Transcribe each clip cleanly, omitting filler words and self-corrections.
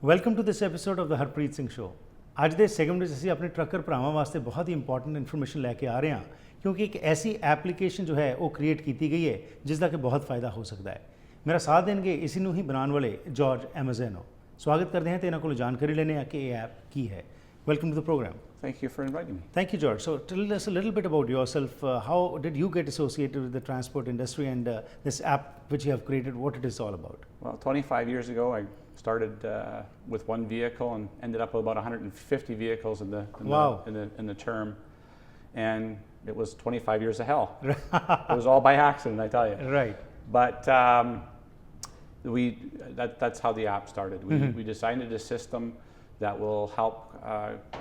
Welcome to this episode of the Harpreet Singh show. ਅੱਜ ਦੇ segment ਵਿੱਚ ਅਸੀਂ ਆਪਣੇ ਟਰੱਕਰ ਭਰਾਵਾਂ ਵਾਸਤੇ ਬਹੁਤ ਹੀ ਇੰਪੋਰਟੈਂਟ ਇਨਫੋਰਮੇਸ਼ਨ ਲੈ ਕੇ ਆ ਰਹੇ ਹਾਂ, ਕਿਉਂਕਿ ਇੱਕ ਐਸੀ ਐਪਲੀਕੇਸ਼ਨ ਜੋ ਹੈ ਉਹ ਕ੍ਰੀਏਟ ਕੀਤੀ ਗਈ ਹੈ ਜਿਸ ਦਾ ਕਿ ਬਹੁਤ ਫਾਇਦਾ ਹੋ ਸਕਦਾ ਹੈ। ਮੇਰਾ ਸਾਥ ਦੇਣਗੇ ਇसी ਨੂੰ ਹੀ ਬਣਾਉਣ ਵਾਲੇ ਜਾਰਜ ਐਮਾਜ਼ੋਨੋ। ਸਵਾਗਤ ਕਰਦੇ ਹਾਂ ਤੇ ਇਹਨਾਂ ਕੋਲੋਂ ਜਾਣਕਾਰੀ ਲੈਂਦੇ ਹਾਂ ਕਿ ਇਹ ਐਪ ਕੀ ਹੈ। Welcome to the program. Thank you for inviting me. Thank you, George. So tell us a little bit about yourself. How did you get associated with the transport industry and this app which you have created, what it is all about? Well, 25 years ago, I started with one vehicle and ended up with about 150 vehicles in the term, and it was 25 years of hell. It was all by accident, I tell you. Right. But that's how the app started. We designed a system that will help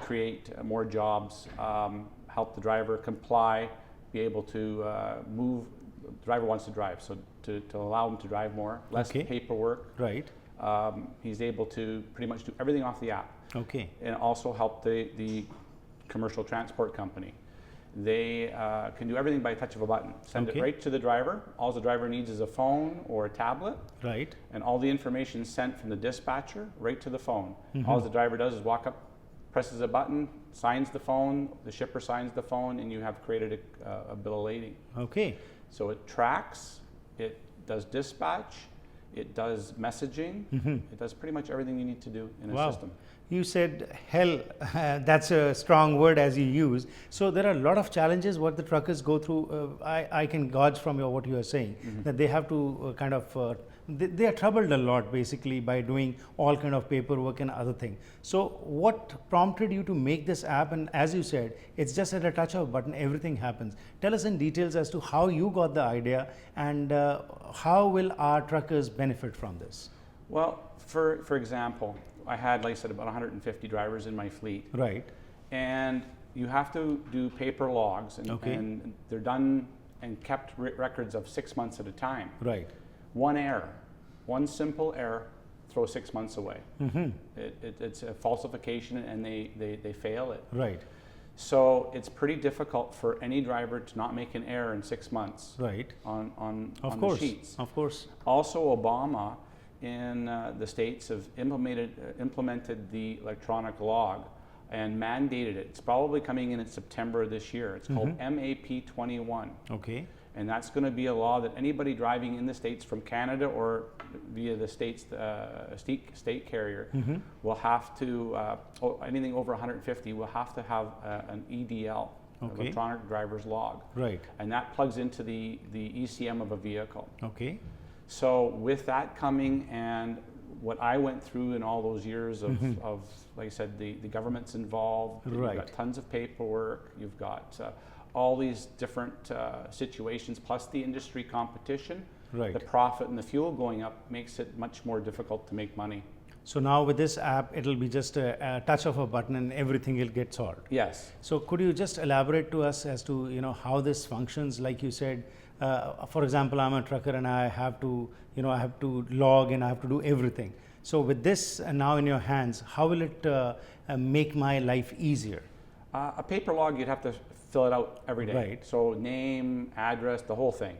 create more jobs, help the driver comply, be able to move. The driver wants to drive, so to allow him to drive more, less paperwork. Right. He's able to pretty much do everything off the app. Okay. And also help the commercial transport company. They can do everything by a touch of a button. Send it right to the driver. All the driver needs is a phone or a tablet. Right. And all the information is sent from the dispatcher right to the phone. All the driver does is walk up, presses a button, signs the phone, the shipper signs the phone, and you have created a bill of lading. Okay. So it tracks, it does dispatch, it does messaging, it does pretty much everything you need to do in a system. You said hell, that's a strong word as you use. So there are a lot of challenges what the truckers go through. I can gauge from what you are saying that they have to they are troubled a lot basically by doing all kind of paperwork and other thing. So what prompted you to make this app? And as you said, it's just at a touch of a button, everything happens. Tell us in details as to how you got the idea and how will our truckers benefit from this? Well, for example, I had, like I said, about 150 drivers in my fleet. Right. And you have to do paper logs, and they're done and kept records of 6 months at a time. Right. One error, one simple error, throw 6 months away. It's a falsification, and they fail it. Right. So it's pretty difficult for any driver to not make an error in 6 months. Right. On Of course. the sheets. Of course. Also, Obama in the States have implemented the electronic log and mandated it. It's probably coming in September this year. It's called MAP 21. Okay. And that's going to be a law that anybody driving in the States from Canada or via the States state carrier will have to, anything over 150 will have to have an EDL, electronic driver's log. Right. And that plugs into the ECM of a vehicle. Okay. So with that coming and what I went through in all those years of like I said, the government's involved, Right. You've got tons of paperwork, you've got all these different situations, plus the industry competition, Right. the profit and the fuel going up makes it much more difficult to make money. So now with this app, it'll be just a touch of a button and everything will get solved. Yes. So could you just elaborate to us as to how this functions? Like you said, for example, I'm a trucker and I have to I have to log and I have to do everything. So with this now in your hands, how will it make my life easier? A paper log, you'd have to fill it out every day. Right. So name, address, the whole thing.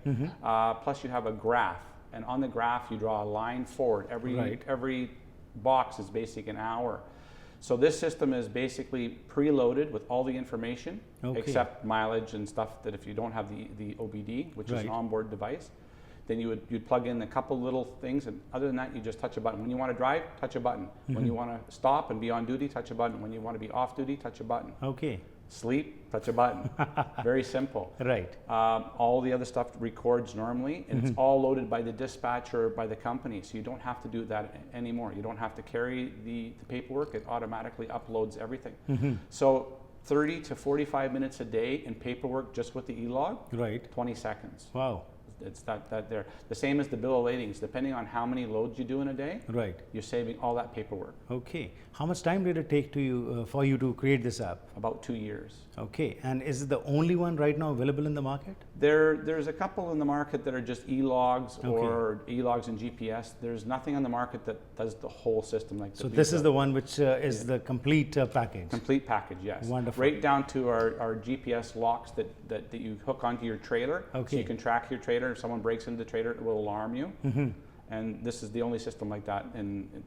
Plus you have a graph, and on the graph you draw a line forward. Every box is basically an hour. So this system is basically preloaded with all the information, except mileage and stuff that if you don't have the OBD, which is an onboard device, then you'd plug in a couple little things, and other than that, you just touch a button. When you want to drive, touch a button. When you want to stop and be on duty, touch a button. When you want to be off duty, touch a button. Okay. Sleep, touch a button. Very simple. Right. All the other stuff records normally, and it's all loaded by the dispatcher or by the company, so you don't have to do that anymore. You don't have to carry the paperwork. It automatically uploads everything. So 30 to 45 minutes a day in paperwork just with the e-log. Right. 20 seconds. Wow. It's that there. The same as the bill of ladings. Depending on how many loads you do in a day, Right. you're saving all that paperwork. Okay. How much time did it take to you for you to create this app? About 2 years. Okay. And is it the only one right now available in the market? There's a couple in the market that are just e-logs or e-logs and GPS. There's nothing on the market that does the whole system like So this is the one which is the complete package. complete package, yes. Wonderful. Right down to our GPS locks that you hook onto your trailer. Okay. So you can track your trailer. If someone breaks into the trailer, it will alarm you. And this is the only system like that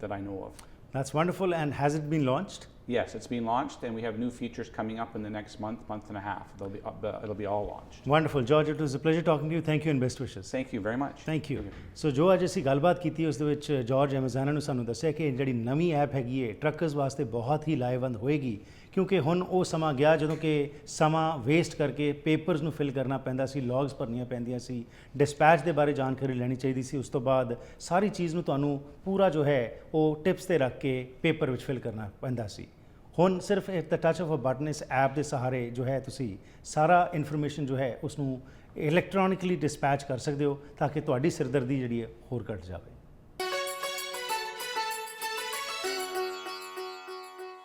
that I know of. That's wonderful. And has it been launched? Yes, it's been launched, and we have new features coming up in the next month and a half. It'll be all launched. Wonderful. George, it was a pleasure talking to you. Thank you and best wishes. Thank you very much. Thank you so ਜੋ ਅੱਜ ਅਸੀਂ ਗੱਲਬਾਤ ਕੀਤੀ ਉਸ ਦੇ ਵਿੱਚ George ਐਮਜ਼ਾਨਾ ਨੂੰ ਸਾਨੂੰ ਦੱਸਿਆ ਕਿ ਜਿਹੜੀ ਨਵੀਂ ਐਪ ਹੈਗੀ ਹੈ ਟਰੱਕਰਸ ਵਾਸਤੇ ਬਹੁਤ ਹੀ ਲਾਹੇਵੰਦ ਹੋਏਗੀ ਕਿਉਂਕਿ ਹੁਣ ਉਹ ਸਮਾਂ ਗਿਆ ਜਦੋਂ ਕਿ ਸਮਾਂ ਵੇਸਟ ਕਰਕੇ ਪੇਪਰਸ ਨੂੰ ਫਿਲ ਕਰਨਾ ਪੈਂਦਾ ਸੀ, ਲੌਗਸ ਭਰਨੀਆਂ ਪੈਂਦੀਆਂ ਸੀ, ਡਿਸਪੈਚ ਦੇ ਬਾਰੇ ਜਾਣਕਾਰੀ ਲੈਣੀ ਚਾਹੀਦੀ ਸੀ। ਉਸ ਤੋਂ ਬਾਅਦ ਸਾਰੀ ਚੀਜ਼ ਨੂੰ ਤੁਹਾਨੂੰ ਪੂਰਾ ਜੋ ਹੈ ਉਹ ਟਿਪਸ ਤੇ ਰੱਖ ਕੇ ਪੇਪਰ ਵਿੱਚ ਫਿਲ ਕਰਨਾ ਪੈਂਦਾ ਸੀ। ਹੁਣ ਸਿਰਫ at the touch of a button ਇਸ ਐਪ ਦੇ ਸਹਾਰੇ ਜੋ ਹੈ ਤੁਸੀਂ ਸਾਰਾ ਇਨਫੋਰਮੇਸ਼ਨ ਜੋ ਹੈ ਉਸ ਨੂੰ ਇਲੈਕਟ੍ਰੋਨਿਕਲੀ ਡਿਸਪੈਚ ਕਰ ਸਕਦੇ ਹੋ ਤਾਂ ਕਿ ਤੁਹਾਡੀ ਸਿਰਦਰਦੀ ਜਿਹੜੀ ਹੈ ਹੋਰ ਘਟ ਜਾਵੇ।